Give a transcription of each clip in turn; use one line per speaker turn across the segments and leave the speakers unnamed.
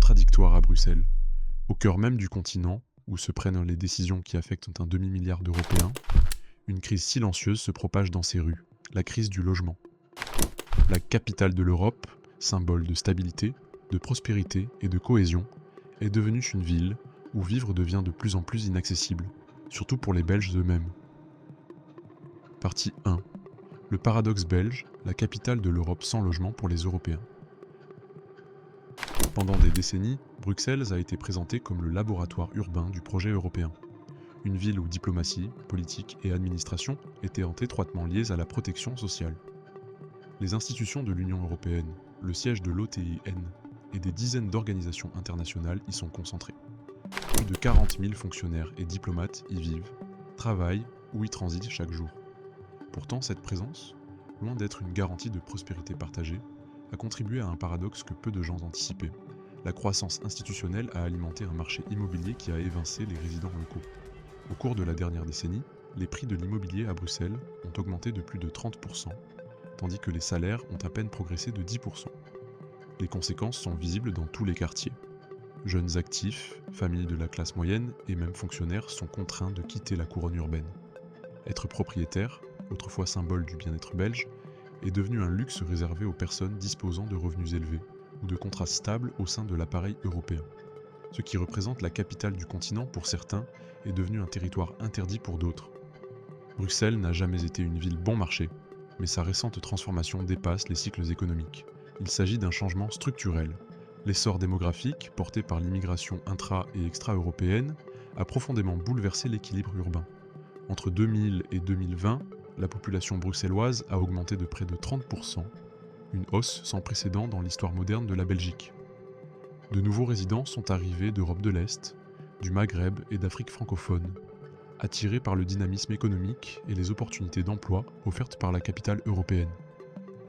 contradictoire à Bruxelles. Au cœur même du continent, où se prennent les décisions qui affectent un demi-milliard d'Européens, une crise silencieuse se propage dans ces rues, la crise du logement. La capitale de l'Europe, symbole de stabilité, de prospérité et de cohésion, est devenue une ville où vivre devient de plus en plus inaccessible, surtout pour les Belges eux-mêmes. Partie 1. Le paradoxe belge, la capitale de l'Europe sans logement pour les Européens. Pendant des décennies, Bruxelles a été présentée comme le laboratoire urbain du projet européen. Une ville où diplomatie, politique et administration étaient étroitement liées à la protection sociale. Les institutions de l'Union européenne, le siège de l'OTIN et des dizaines d'organisations internationales y sont concentrées. Plus de 40 000 fonctionnaires et diplomates y vivent, travaillent ou y transitent chaque jour. Pourtant, cette présence, loin d'être une garantie de prospérité partagée, a contribué à un paradoxe que peu de gens anticipaient. La croissance institutionnelle a alimenté un marché immobilier qui a évincé les résidents locaux. Au cours de la dernière décennie, les prix de l'immobilier à Bruxelles ont augmenté de plus de 30%, tandis que les salaires ont à peine progressé de 10%. Les conséquences sont visibles dans tous les quartiers. Jeunes actifs, familles de la classe moyenne et même fonctionnaires sont contraints de quitter la couronne urbaine. Être propriétaire, autrefois symbole du bien-être belge, est devenu un luxe réservé aux personnes disposant de revenus élevés ou de contrats stables au sein de l'appareil européen. Ce qui représente la capitale du continent pour certains est devenu un territoire interdit pour d'autres. Bruxelles n'a jamais été une ville bon marché, mais sa récente transformation dépasse les cycles économiques. Il s'agit d'un changement structurel. L'essor démographique, porté par l'immigration intra- et extra-européenne, a profondément bouleversé l'équilibre urbain. Entre 2000 et 2020, la population bruxelloise a augmenté de près de 30%, une hausse sans précédent dans l'histoire moderne de la Belgique. De nouveaux résidents sont arrivés d'Europe de l'Est, du Maghreb et d'Afrique francophone, attirés par le dynamisme économique et les opportunités d'emploi offertes par la capitale européenne.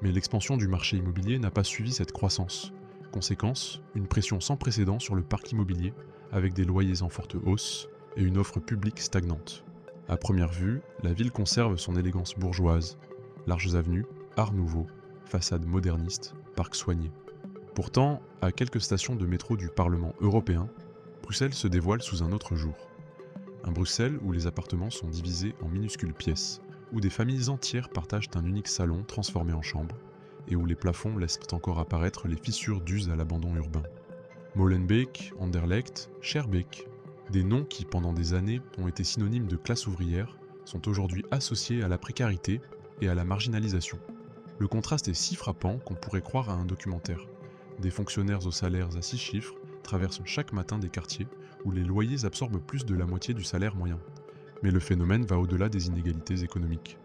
Mais l'expansion du marché immobilier n'a pas suivi cette croissance. Conséquence, une pression sans précédent sur le parc immobilier, avec des loyers en forte hausse et une offre publique stagnante. À première vue, la ville conserve son élégance bourgeoise. Larges avenues, art nouveau, façades modernistes, parcs soignés. Pourtant, à quelques stations de métro du Parlement européen, Bruxelles se dévoile sous un autre jour. Un Bruxelles où les appartements sont divisés en minuscules pièces, où des familles entières partagent un unique salon transformé en chambre, et où les plafonds laissent encore apparaître les fissures dues à l'abandon urbain. Molenbeek, Anderlecht, Schaerbeek, des noms qui, pendant des années, ont été synonymes de classe ouvrière, sont aujourd'hui associés à la précarité et à la marginalisation. Le contraste est si frappant qu'on pourrait croire à un documentaire. Des fonctionnaires aux salaires à 6 chiffres traversent chaque matin des quartiers où les loyers absorbent plus de la moitié du salaire moyen. Mais le phénomène va au-delà des inégalités économiques.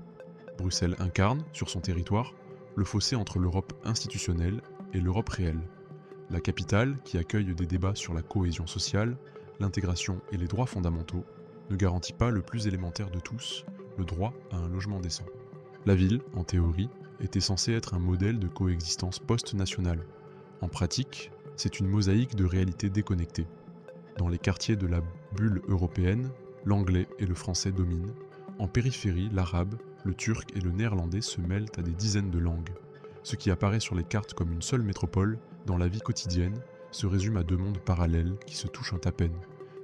Bruxelles incarne, sur son territoire, le fossé entre l'Europe institutionnelle et l'Europe réelle. La capitale, qui accueille des débats sur la cohésion sociale, l'intégration et les droits fondamentaux, ne garantit pas le plus élémentaire de tous, le droit à un logement décent. La ville, en théorie, était censée être un modèle de coexistence post-nationale. En pratique, c'est une mosaïque de réalités déconnectées. Dans les quartiers de la bulle européenne, l'anglais et le français dominent. En périphérie, l'arabe, le turc et le néerlandais se mêlent à des dizaines de langues. Ce qui apparaît sur les cartes comme une seule métropole, dans la vie quotidienne, se résume à deux mondes parallèles qui se touchent à peine.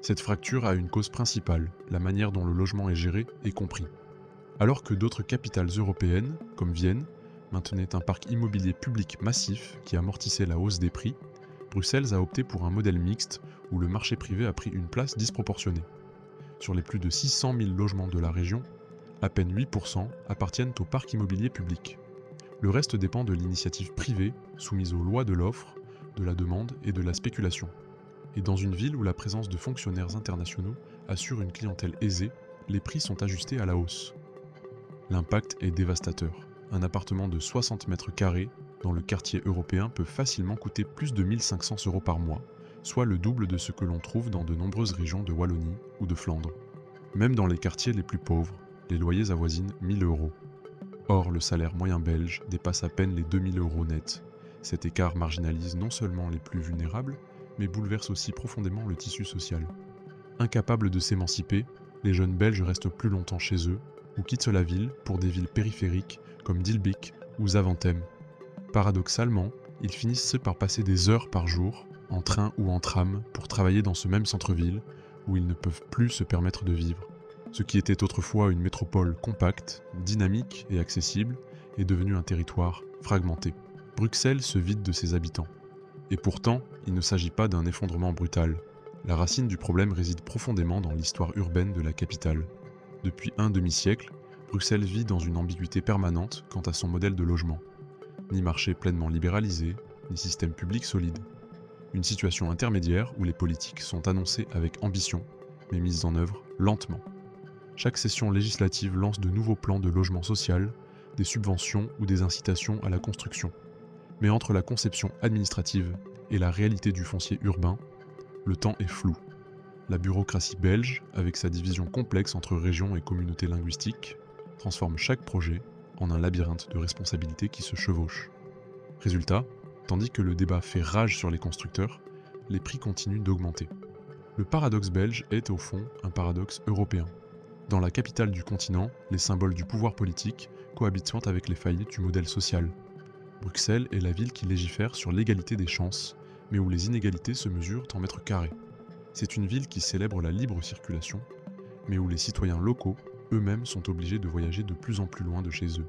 Cette fracture a une cause principale, la manière dont le logement est géré et compris. Alors que d'autres capitales européennes, comme Vienne, maintenaient un parc immobilier public massif qui amortissait la hausse des prix, Bruxelles a opté pour un modèle mixte où le marché privé a pris une place disproportionnée. Sur les plus de 600 000 logements de la région, à peine 8% appartiennent au parc immobilier public. Le reste dépend de l'initiative privée soumise aux lois de l'offre, de la demande et de la spéculation. Et dans une ville où la présence de fonctionnaires internationaux assure une clientèle aisée, les prix sont ajustés à la hausse. L'impact est dévastateur. Un appartement de 60 mètres carrés dans le quartier européen peut facilement coûter plus de 1 500 € par mois, soit le double de ce que l'on trouve dans de nombreuses régions de Wallonie ou de Flandre. Même dans les quartiers les plus pauvres, les loyers avoisinent 1 000 €. Or, le salaire moyen belge dépasse à peine les 2 000 € nets. Cet écart marginalise non seulement les plus vulnérables, mais bouleverse aussi profondément le tissu social. Incapables de s'émanciper, les jeunes Belges restent plus longtemps chez eux ou quittent la ville pour des villes périphériques comme Dilbeek ou Zaventem. Paradoxalement, Ils finissent par passer des heures par jour, en train ou en tram, pour travailler dans ce même centre-ville, où ils ne peuvent plus se permettre de vivre. Ce qui était autrefois une métropole compacte, dynamique et accessible, est devenu un territoire fragmenté. Bruxelles se vide de ses habitants. Et pourtant, il ne s'agit pas d'un effondrement brutal. La racine du problème réside profondément dans l'histoire urbaine de la capitale. Depuis un demi-siècle, Bruxelles vit dans une ambiguïté permanente quant à son modèle de logement. Ni marché pleinement libéralisé, ni système public solide. Une situation intermédiaire où les politiques sont annoncées avec ambition, mais mises en œuvre lentement. Chaque session législative lance de nouveaux plans de logement social, des subventions ou des incitations à la construction. Mais entre la conception administrative et la réalité du foncier urbain, le temps est flou. La bureaucratie belge, avec sa division complexe entre régions et communautés linguistiques, transforme chaque projet en un labyrinthe de responsabilités qui se chevauchent. Résultat, tandis que le débat fait rage sur les constructeurs, les prix continuent d'augmenter. Le paradoxe belge est au fond un paradoxe européen. Dans la capitale du continent, les symboles du pouvoir politique cohabitent avec les faillites du modèle social. Bruxelles est la ville qui légifère sur l'égalité des chances, mais où les inégalités se mesurent en mètres carrés. C'est une ville qui célèbre la libre circulation, mais où les citoyens locaux, eux-mêmes, sont obligés de voyager de plus en plus loin de chez eux.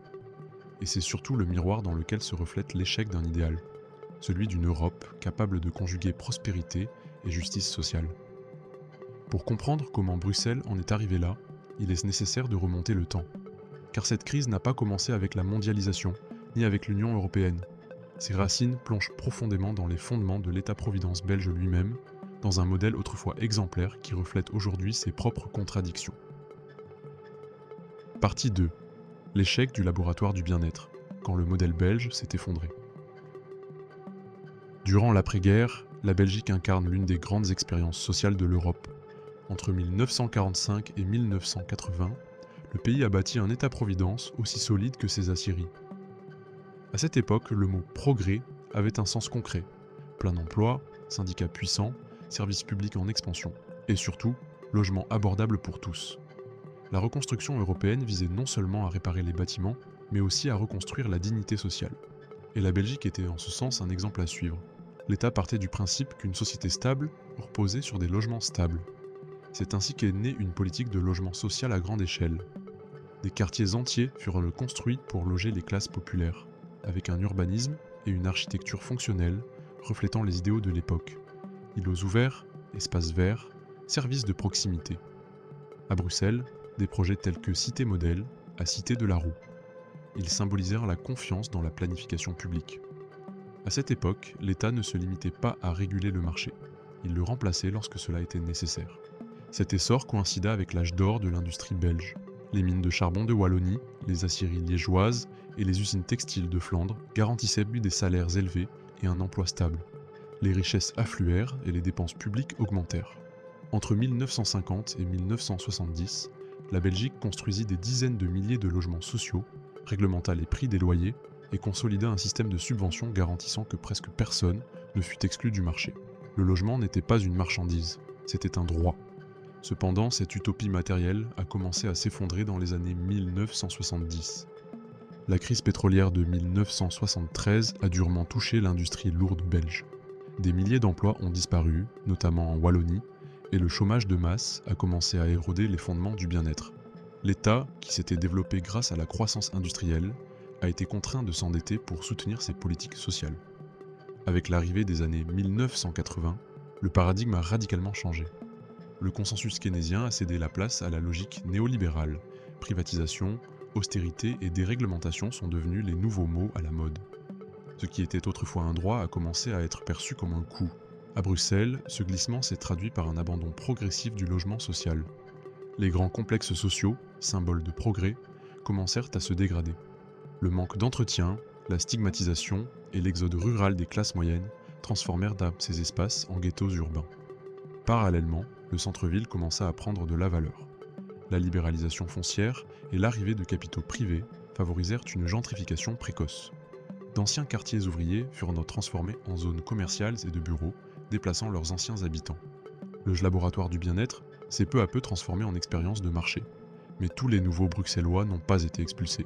Et c'est surtout le miroir dans lequel se reflète l'échec d'un idéal, celui d'une Europe capable de conjuguer prospérité et justice sociale. Pour comprendre comment Bruxelles en est arrivée là, il est nécessaire de remonter le temps. Car cette crise n'a pas commencé avec la mondialisation, ni avec l'Union européenne. Ses racines plongent profondément dans les fondements de l'État-providence belge lui-même, dans un modèle autrefois exemplaire qui reflète aujourd'hui ses propres contradictions. Partie 2. L'échec du laboratoire du bien-être, quand le modèle belge s'est effondré. Durant l'après-guerre, la Belgique incarne l'une des grandes expériences sociales de l'Europe. Entre 1945 et 1980, le pays a bâti un État-providence aussi solide que ses aciéries. À cette époque, le mot « progrès » avait un sens concret. Plein emploi, syndicats puissants, services publics en expansion, et surtout, logement abordable pour tous. La reconstruction européenne visait non seulement à réparer les bâtiments, mais aussi à reconstruire la dignité sociale. Et la Belgique était en ce sens un exemple à suivre. L'État partait du principe qu'une société stable reposait sur des logements stables. C'est ainsi qu'est née une politique de logement social à grande échelle. Des quartiers entiers furent construits pour loger les classes populaires, avec un urbanisme et une architecture fonctionnelle reflétant les idéaux de l'époque. Îlots ouverts, espaces verts, services de proximité. À Bruxelles, des projets tels que Cité Modèle, à Cité de la Roue. Ils symbolisèrent la confiance dans la planification publique. À cette époque, l'État ne se limitait pas à réguler le marché. Il le remplaçait lorsque cela était nécessaire. Cet essor coïncida avec l'âge d'or de l'industrie belge. Les mines de charbon de Wallonie, les aciéries liégeoises et les usines textiles de Flandre garantissaient des salaires élevés et un emploi stable. Les richesses affluèrent et les dépenses publiques augmentèrent. Entre 1950 et 1970, la Belgique construisit des dizaines de milliers de logements sociaux, réglementa les prix des loyers et consolida un système de subventions garantissant que presque personne ne fût exclu du marché. Le logement n'était pas une marchandise, c'était un droit. Cependant, cette utopie matérielle a commencé à s'effondrer dans les années 1970. La crise pétrolière de 1973 a durement touché l'industrie lourde belge. Des milliers d'emplois ont disparu, notamment en Wallonie, et le chômage de masse a commencé à éroder les fondements du bien-être. L'État, qui s'était développé grâce à la croissance industrielle, a été contraint de s'endetter pour soutenir ses politiques sociales. Avec l'arrivée des années 1980, le paradigme a radicalement changé. Le consensus keynésien a cédé la place à la logique néolibérale. Privatisation, austérité et déréglementation sont devenus les nouveaux mots à la mode. Ce qui était autrefois un droit a commencé à être perçu comme un coût. À Bruxelles, ce glissement s'est traduit par un abandon progressif du logement social. Les grands complexes sociaux, symboles de progrès, commencèrent à se dégrader. Le manque d'entretien, la stigmatisation et l'exode rural des classes moyennes transformèrent ces espaces en ghettos urbains. Parallèlement, le centre-ville commença à prendre de la valeur. La libéralisation foncière et l'arrivée de capitaux privés favorisèrent une gentrification précoce. D'anciens quartiers ouvriers furent transformés en zones commerciales et de bureaux, déplaçant leurs anciens habitants. Le laboratoire du bien-être s'est peu à peu transformé en expérience de marché. Mais tous les nouveaux bruxellois n'ont pas été expulsés.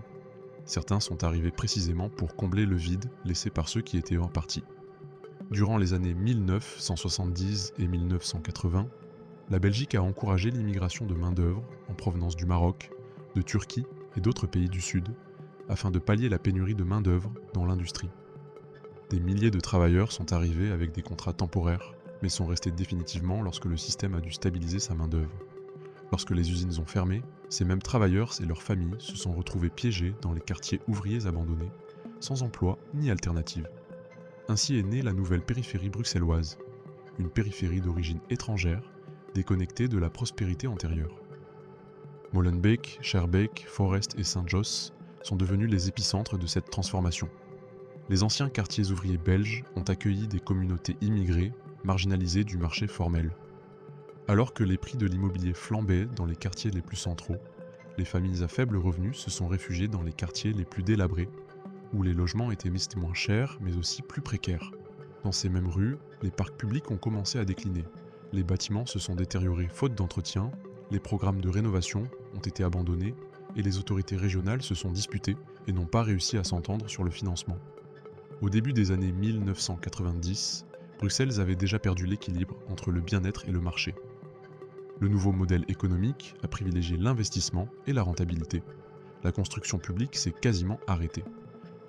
Certains sont arrivés précisément pour combler le vide laissé par ceux qui étaient partis. Durant les années 1970 et 1980, la Belgique a encouragé l'immigration de main-d'œuvre en provenance du Maroc, de Turquie et d'autres pays du Sud, afin de pallier la pénurie de main-d'œuvre dans l'industrie. Des milliers de travailleurs sont arrivés avec des contrats temporaires, mais sont restés définitivement lorsque le système a dû stabiliser sa main-d'œuvre. Lorsque les usines ont fermé, ces mêmes travailleurs et leurs familles se sont retrouvés piégés dans les quartiers ouvriers abandonnés, sans emploi ni alternative. Ainsi est née la nouvelle périphérie bruxelloise, une périphérie d'origine étrangère, déconnectée de la prospérité antérieure. Molenbeek, Schaerbeek, Forest et Sint-Josse sont devenus les épicentres de cette transformation. Les anciens quartiers ouvriers belges ont accueilli des communautés immigrées, marginalisées du marché formel. Alors que les prix de l'immobilier flambaient dans les quartiers les plus centraux, les familles à faible revenu se sont réfugiées dans les quartiers les plus délabrés, où les logements étaient moins chers mais aussi plus précaires. Dans ces mêmes rues, les parcs publics ont commencé à décliner. Les bâtiments se sont détériorés faute d'entretien, les programmes de rénovation ont été abandonnés et les autorités régionales se sont disputées et n'ont pas réussi à s'entendre sur le financement. Au début des années 1990, Bruxelles avait déjà perdu l'équilibre entre le bien-être et le marché. Le nouveau modèle économique a privilégié l'investissement et la rentabilité. La construction publique s'est quasiment arrêtée.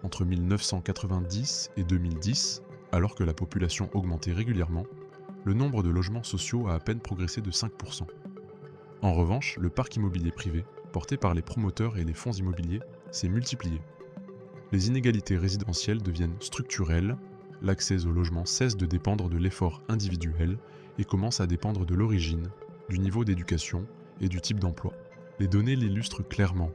Entre 1990 et 2010, alors que la population augmentait régulièrement, le nombre de logements sociaux a à peine progressé de 5%. En revanche, le parc immobilier privé, porté par les promoteurs et les fonds immobiliers, s'est multiplié. Les inégalités résidentielles deviennent structurelles, l'accès au logement cesse de dépendre de l'effort individuel et commence à dépendre de l'origine, du niveau d'éducation et du type d'emploi. Les données l'illustrent clairement.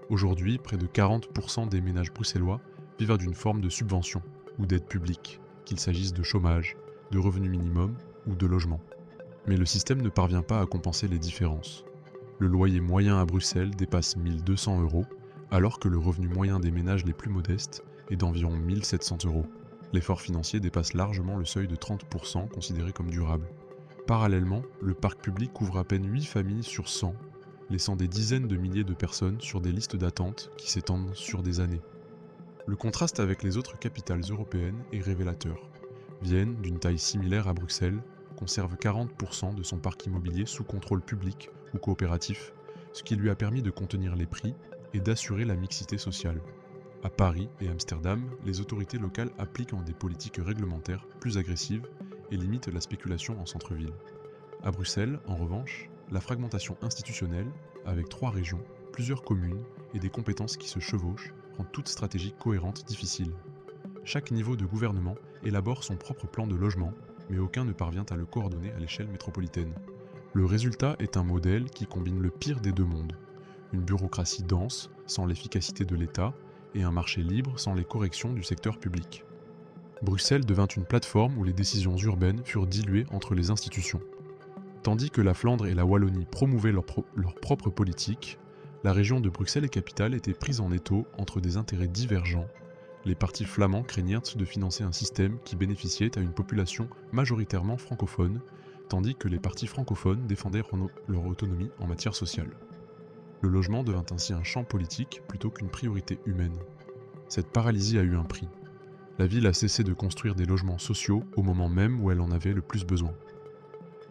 Aujourd'hui, près de 40% des ménages bruxellois vivent d'une forme de subvention ou d'aide publique, qu'il s'agisse de chômage, de revenu minimum ou de logement. Mais le système ne parvient pas à compenser les différences. Le loyer moyen à Bruxelles dépasse 1 200 €, alors que le revenu moyen des ménages les plus modestes est d'environ 1 700 €. L'effort financier dépasse largement le seuil de 30% considéré comme durable. Parallèlement, le parc public couvre à peine 8 familles sur 100, laissant des dizaines de milliers de personnes sur des listes d'attente qui s'étendent sur des années. Le contraste avec les autres capitales européennes est révélateur. Vienne, d'une taille similaire à Bruxelles, conserve 40% de son parc immobilier sous contrôle public ou coopératif, ce qui lui a permis de contenir les prix et d'assurer la mixité sociale. À Paris et Amsterdam, les autorités locales appliquent des politiques réglementaires plus agressives et limitent la spéculation en centre-ville. À Bruxelles, en revanche, la fragmentation institutionnelle, avec 3 régions, plusieurs communes et des compétences qui se chevauchent, rend toute stratégie cohérente difficile. Chaque niveau de gouvernement élabore son propre plan de logement, mais aucun ne parvient à le coordonner à l'échelle métropolitaine. Le résultat est un modèle qui combine le pire des deux mondes. Une bureaucratie dense, sans l'efficacité de l'État, et un marché libre sans les corrections du secteur public. Bruxelles devint une plateforme où les décisions urbaines furent diluées entre les institutions. Tandis que la Flandre et la Wallonie promouvaient leur propre politique, la région de Bruxelles et Capitale était prise en étau entre des intérêts divergents. Les partis flamands craignirent de financer un système qui bénéficiait à une population majoritairement francophone, tandis que les partis francophones défendaient leur autonomie en matière sociale. Le logement devint ainsi un champ politique plutôt qu'une priorité humaine. Cette paralysie a eu un prix. La ville a cessé de construire des logements sociaux au moment même où elle en avait le plus besoin.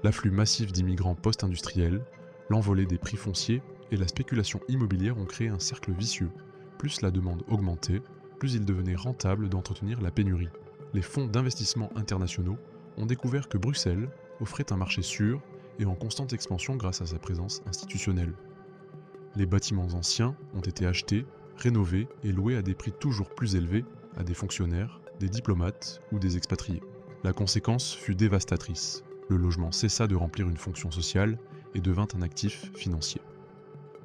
L'afflux massif d'immigrants post-industriels, l'envolée des prix fonciers et la spéculation immobilière ont créé un cercle vicieux. Plus la demande augmentait, plus il devenait rentable d'entretenir la pénurie. Les fonds d'investissement internationaux ont découvert que Bruxelles offrait un marché sûr et en constante expansion grâce à sa présence institutionnelle. Les bâtiments anciens ont été achetés, rénovés et loués à des prix toujours plus élevés à des fonctionnaires, des diplomates ou des expatriés. La conséquence fut dévastatrice. Le logement cessa de remplir une fonction sociale et devint un actif financier.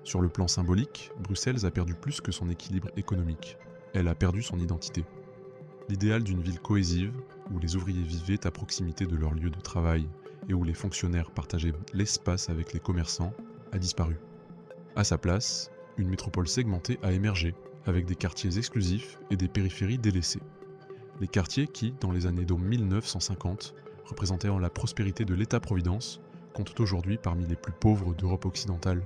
Sur le plan symbolique, Bruxelles a perdu plus que son équilibre économique. Elle a perdu son identité. L'idéal d'une ville cohésive, où les ouvriers vivaient à proximité de leur lieu de travail et où les fonctionnaires partageaient l'espace avec les commerçants, a disparu. À sa place, une métropole segmentée a émergé, avec des quartiers exclusifs et des périphéries délaissées. Les quartiers qui, dans les années 1950, représentaient la prospérité de l'État-providence, comptent aujourd'hui parmi les plus pauvres d'Europe occidentale.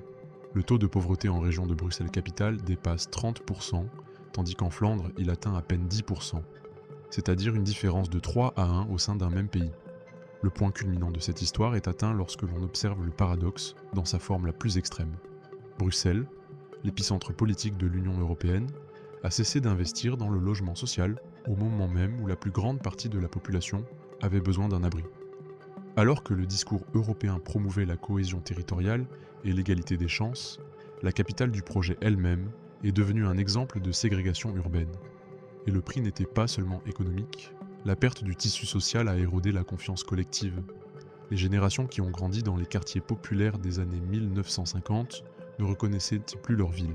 Le taux de pauvreté en région de Bruxelles-Capitale dépasse 30%, tandis qu'en Flandre, il atteint à peine 10%, c'est-à-dire une différence de 3 à 1 au sein d'un même pays. Le point culminant de cette histoire est atteint lorsque l'on observe le paradoxe dans sa forme la plus extrême. Bruxelles, l'épicentre politique de l'Union européenne, a cessé d'investir dans le logement social au moment même où la plus grande partie de la population avait besoin d'un abri. Alors que le discours européen promouvait la cohésion territoriale et l'égalité des chances, la capitale du projet elle-même est devenue un exemple de ségrégation urbaine. Et le prix n'était pas seulement économique, la perte du tissu social a érodé la confiance collective. Les générations qui ont grandi dans les quartiers populaires des années 1950 ne reconnaissaient plus leur ville.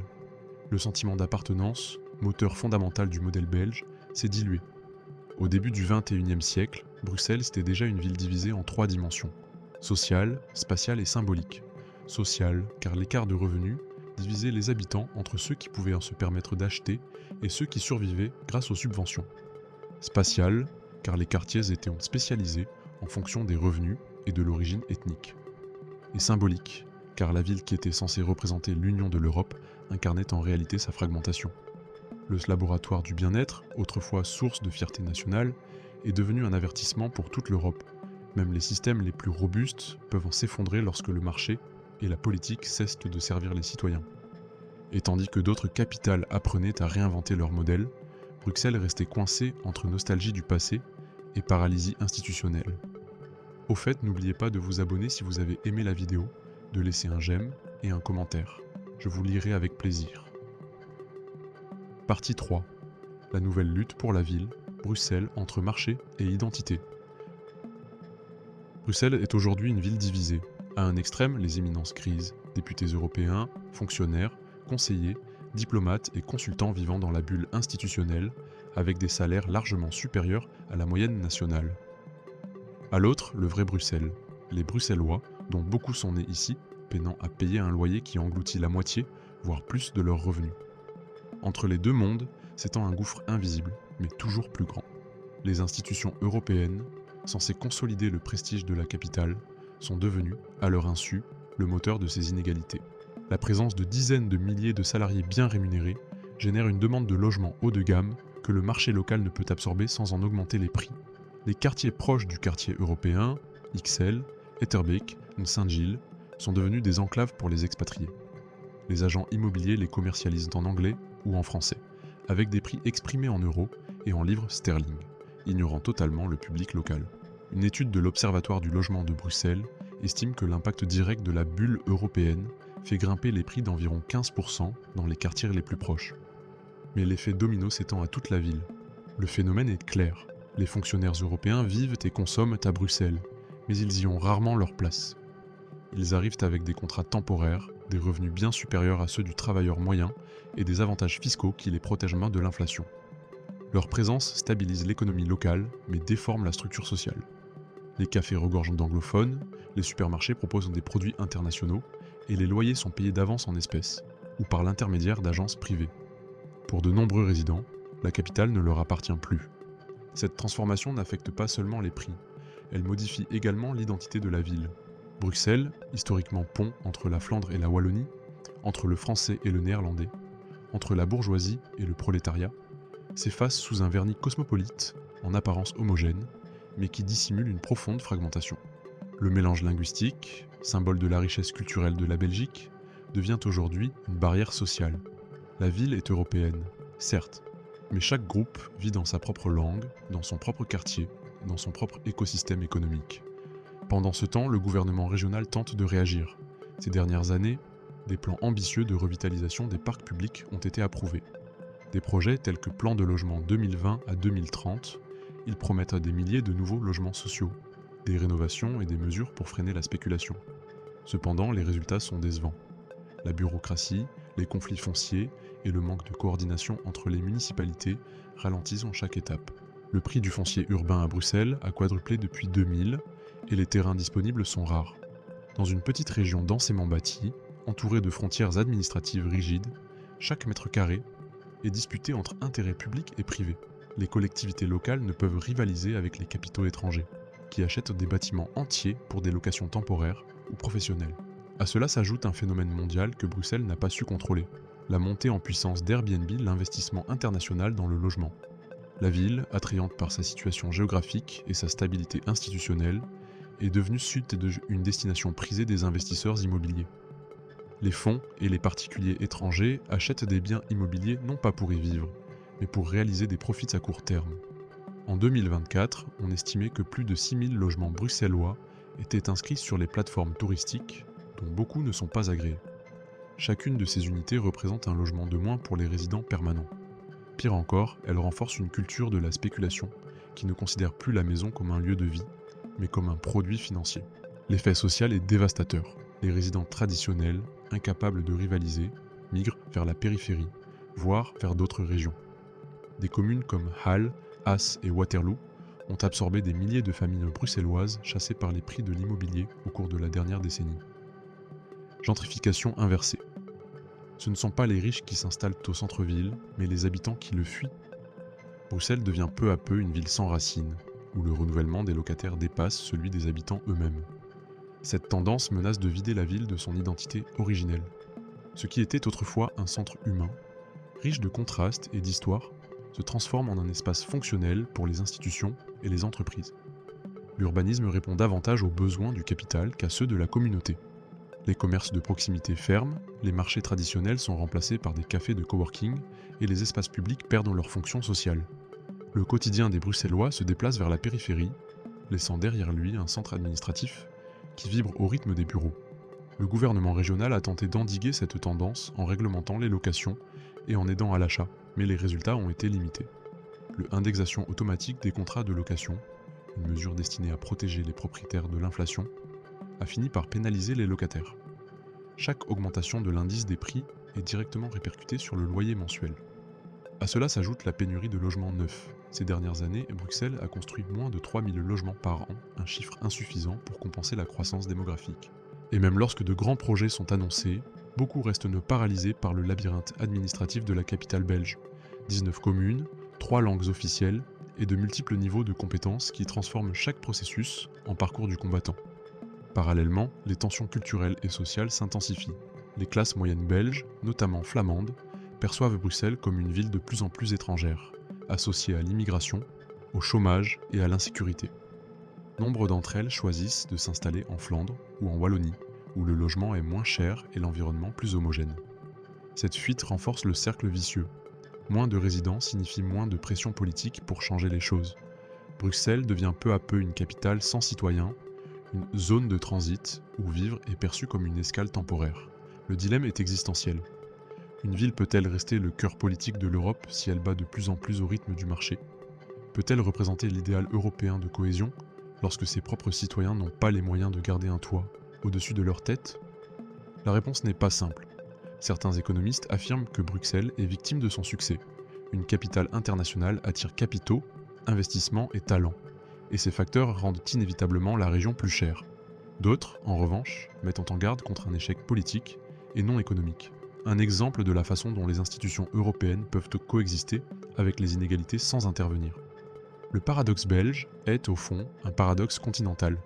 Le sentiment d'appartenance, moteur fondamental du modèle belge, s'est dilué. Au début du XXIe siècle, Bruxelles était déjà une ville divisée en 3 dimensions: sociale, spatiale et symbolique. Sociale, car l'écart de revenus divisait les habitants entre ceux qui pouvaient se permettre d'acheter et ceux qui survivaient grâce aux subventions. Spatiale, car les quartiers étaient spécialisés en fonction des revenus et de l'origine ethnique. Et symbolique, car la ville qui était censée représenter l'union de l'Europe incarnait en réalité sa fragmentation. Le laboratoire du bien-être, autrefois source de fierté nationale, est devenu un avertissement pour toute l'Europe. Même les systèmes les plus robustes peuvent s'effondrer lorsque le marché et la politique cessent de servir les citoyens. Et tandis que d'autres capitales apprenaient à réinventer leur modèle, Bruxelles restait coincée entre nostalgie du passé et paralysie institutionnelle. Au fait, n'oubliez pas de vous abonner si vous avez aimé la vidéo, de laisser un j'aime et un commentaire. Je vous lirai avec plaisir. Partie 3. La nouvelle lutte pour la ville, Bruxelles entre marché et identité. Bruxelles est aujourd'hui une ville divisée. À un extrême, les éminences grises, députés européens, fonctionnaires, conseillers, diplomates et consultants vivant dans la bulle institutionnelle, avec des salaires largement supérieurs à la moyenne nationale. À l'autre, le vrai Bruxelles, les Bruxellois, dont beaucoup sont nés ici, peinant à payer un loyer qui engloutit la moitié, voire plus de leurs revenus. Entre les deux mondes s'étend un gouffre invisible, mais toujours plus grand. Les institutions européennes, censées consolider le prestige de la capitale, sont devenues, à leur insu, le moteur de ces inégalités. La présence de dizaines de milliers de salariés bien rémunérés génère une demande de logements haut de gamme que le marché local ne peut absorber sans en augmenter les prix. Les quartiers proches du quartier européen, Ixelles, Etterbeek, Saint-Gilles, sont devenus des enclaves pour les expatriés. Les agents immobiliers les commercialisent en anglais ou en français, avec des prix exprimés en euros et en livres sterling, ignorant totalement le public local. Une étude de l'Observatoire du logement de Bruxelles estime que l'impact direct de la bulle européenne fait grimper les prix d'environ 15% dans les quartiers les plus proches. Mais l'effet domino s'étend à toute la ville. Le phénomène est clair. Les fonctionnaires européens vivent et consomment à Bruxelles, mais ils y ont rarement leur place. Ils arrivent avec des contrats temporaires, des revenus bien supérieurs à ceux du travailleur moyen et des avantages fiscaux qui les protègent moins de l'inflation. Leur présence stabilise l'économie locale, mais déforme la structure sociale. Les cafés regorgent d'anglophones, les supermarchés proposent des produits internationaux, et les loyers sont payés d'avance en espèces, ou par l'intermédiaire d'agences privées. Pour de nombreux résidents, la capitale ne leur appartient plus. Cette transformation n'affecte pas seulement les prix, elle modifie également l'identité de la ville. Bruxelles, historiquement pont entre la Flandre et la Wallonie, entre le français et le néerlandais, entre la bourgeoisie et le prolétariat, s'efface sous un vernis cosmopolite, en apparence homogène, mais qui dissimule une profonde fragmentation. Le mélange linguistique, symbole de la richesse culturelle de la Belgique, devient aujourd'hui une barrière sociale. La ville est européenne, certes, mais chaque groupe vit dans sa propre langue, dans son propre quartier, dans son propre écosystème économique. Pendant ce temps, le gouvernement régional tente de réagir. Ces dernières années, des plans ambitieux de revitalisation des parcs publics ont été approuvés. Des projets tels que Plan de logement 2020 à 2030, ils promettent des milliers de nouveaux logements sociaux, des rénovations et des mesures pour freiner la spéculation. Cependant, les résultats sont décevants. La bureaucratie, les conflits fonciers et le manque de coordination entre les municipalités ralentissent en chaque étape. Le prix du foncier urbain à Bruxelles a quadruplé depuis 2000 et les terrains disponibles sont rares. Dans une petite région densément bâtie, entourée de frontières administratives rigides, chaque mètre carré est disputé entre intérêts publics et privés. Les collectivités locales ne peuvent rivaliser avec les capitaux étrangers, qui achètent des bâtiments entiers pour des locations temporaires ou professionnelles. À cela s'ajoute un phénomène mondial que Bruxelles n'a pas su contrôler, La montée en puissance d'Airbnb, l'investissement international dans le logement. La ville, attrayante par sa situation géographique et sa stabilité institutionnelle, est devenue une destination prisée des investisseurs immobiliers. Les fonds et les particuliers étrangers achètent des biens immobiliers non pas pour y vivre, mais pour réaliser des profits à court terme. En 2024, on estimait que plus de 6000 logements bruxellois étaient inscrits sur les plateformes touristiques, dont beaucoup ne sont pas agréés. Chacune de ces unités représente un logement de moins pour les résidents permanents. Pire encore, elle renforce une culture de la spéculation qui ne considère plus la maison comme un lieu de vie, mais comme un produit financier. L'effet social est dévastateur. Les résidents traditionnels, incapables de rivaliser, migrent vers la périphérie, voire vers d'autres régions. Des communes comme Halle, As et Waterloo ont absorbé des milliers de familles bruxelloises chassées par les prix de l'immobilier au cours de la dernière décennie. Gentrification inversée. Ce ne sont pas les riches qui s'installent au centre-ville, mais les habitants qui le fuient. Bruxelles devient peu à peu une ville sans racines, où le renouvellement des locataires dépasse celui des habitants eux-mêmes. Cette tendance menace de vider la ville de son identité originelle. Ce qui était autrefois un centre humain, riche de contrastes et d'histoires, se transforme en un espace fonctionnel pour les institutions et les entreprises. L'urbanisme répond davantage aux besoins du capital qu'à ceux de la communauté. Les commerces de proximité ferment, les marchés traditionnels sont remplacés par des cafés de coworking et les espaces publics perdent leur fonction sociale. Le quotidien des Bruxellois se déplace vers la périphérie, laissant derrière lui un centre administratif qui vibre au rythme des bureaux. Le gouvernement régional a tenté d'endiguer cette tendance en réglementant les locations et en aidant à l'achat, mais les résultats ont été limités. L'indexation automatique des contrats de location, une mesure destinée à protéger les propriétaires de l'inflation, a fini par pénaliser les locataires. Chaque augmentation de l'indice des prix est directement répercutée sur le loyer mensuel. À cela s'ajoute la pénurie de logements neufs. Ces dernières années, Bruxelles a construit moins de 3000 logements par an, un chiffre insuffisant pour compenser la croissance démographique. Et même lorsque de grands projets sont annoncés, beaucoup restent paralysés par le labyrinthe administratif de la capitale belge. 19 communes, 3 langues officielles et de multiples niveaux de compétences qui transforment chaque processus en parcours du combattant. Parallèlement, les tensions culturelles et sociales s'intensifient. Les classes moyennes belges, notamment flamandes, perçoivent Bruxelles comme une ville de plus en plus étrangère, associée à l'immigration, au chômage et à l'insécurité. Nombre d'entre elles choisissent de s'installer en Flandre ou en Wallonie, où le logement est moins cher et l'environnement plus homogène. Cette fuite renforce le cercle vicieux. Moins de résidents signifie moins de pression politique pour changer les choses. Bruxelles devient peu à peu une capitale sans citoyens, une zone de transit où vivre est perçu comme une escale temporaire. Le dilemme est existentiel. Une ville peut-elle rester le cœur politique de l'Europe si elle bat de plus en plus au rythme du marché ? Peut-elle représenter l'idéal européen de cohésion lorsque ses propres citoyens n'ont pas les moyens de garder un toit au-dessus de leur tête ? La réponse n'est pas simple. Certains économistes affirment que Bruxelles est victime de son succès. Une capitale internationale attire capitaux, investissements et talents, et ces facteurs rendent inévitablement la région plus chère. D'autres, en revanche, mettent en garde contre un échec politique et non économique. Un exemple de la façon dont les institutions européennes peuvent coexister avec les inégalités sans intervenir. Le paradoxe belge est, au fond, un paradoxe continental.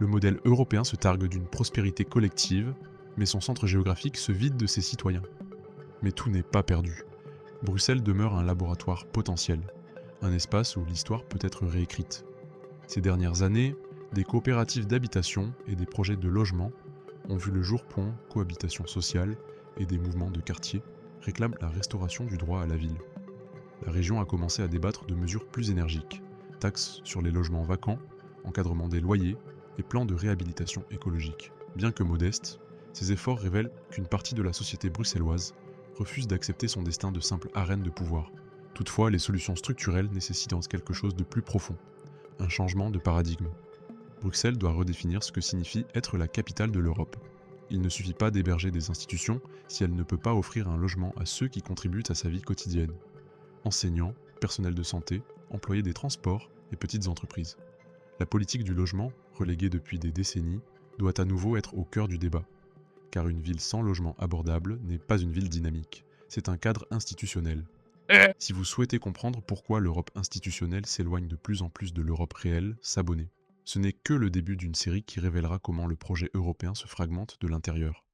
Le modèle européen se targue d'une prospérité collective, mais son centre géographique se vide de ses citoyens. Mais tout n'est pas perdu. Bruxelles demeure un laboratoire potentiel, un espace où l'histoire peut être réécrite. Ces dernières années, des coopératives d'habitation et des projets de logement ont vu le jour point, cohabitation sociale et des mouvements de quartier réclament la restauration du droit à la ville. La région a commencé à débattre de mesures plus énergiques, taxes sur les logements vacants, encadrement des loyers et plans de réhabilitation écologique. Bien que modestes, ces efforts révèlent qu'une partie de la société bruxelloise refuse d'accepter son destin de simple arène de pouvoir. Toutefois, les solutions structurelles nécessitent quelque chose de plus profond, un changement de paradigme. Bruxelles doit redéfinir ce que signifie être la capitale de l'Europe. Il ne suffit pas d'héberger des institutions si elle ne peut pas offrir un logement à ceux qui contribuent à sa vie quotidienne. Enseignants, personnel de santé, employés des transports et petites entreprises. La politique du logement, reléguée depuis des décennies, doit à nouveau être au cœur du débat. Car une ville sans logement abordable n'est pas une ville dynamique, c'est un cadre institutionnel. Si vous souhaitez comprendre pourquoi l'Europe institutionnelle s'éloigne de plus en plus de l'Europe réelle, s'abonnez. Ce n'est que le début d'une série qui révélera comment le projet européen se fragmente de l'intérieur.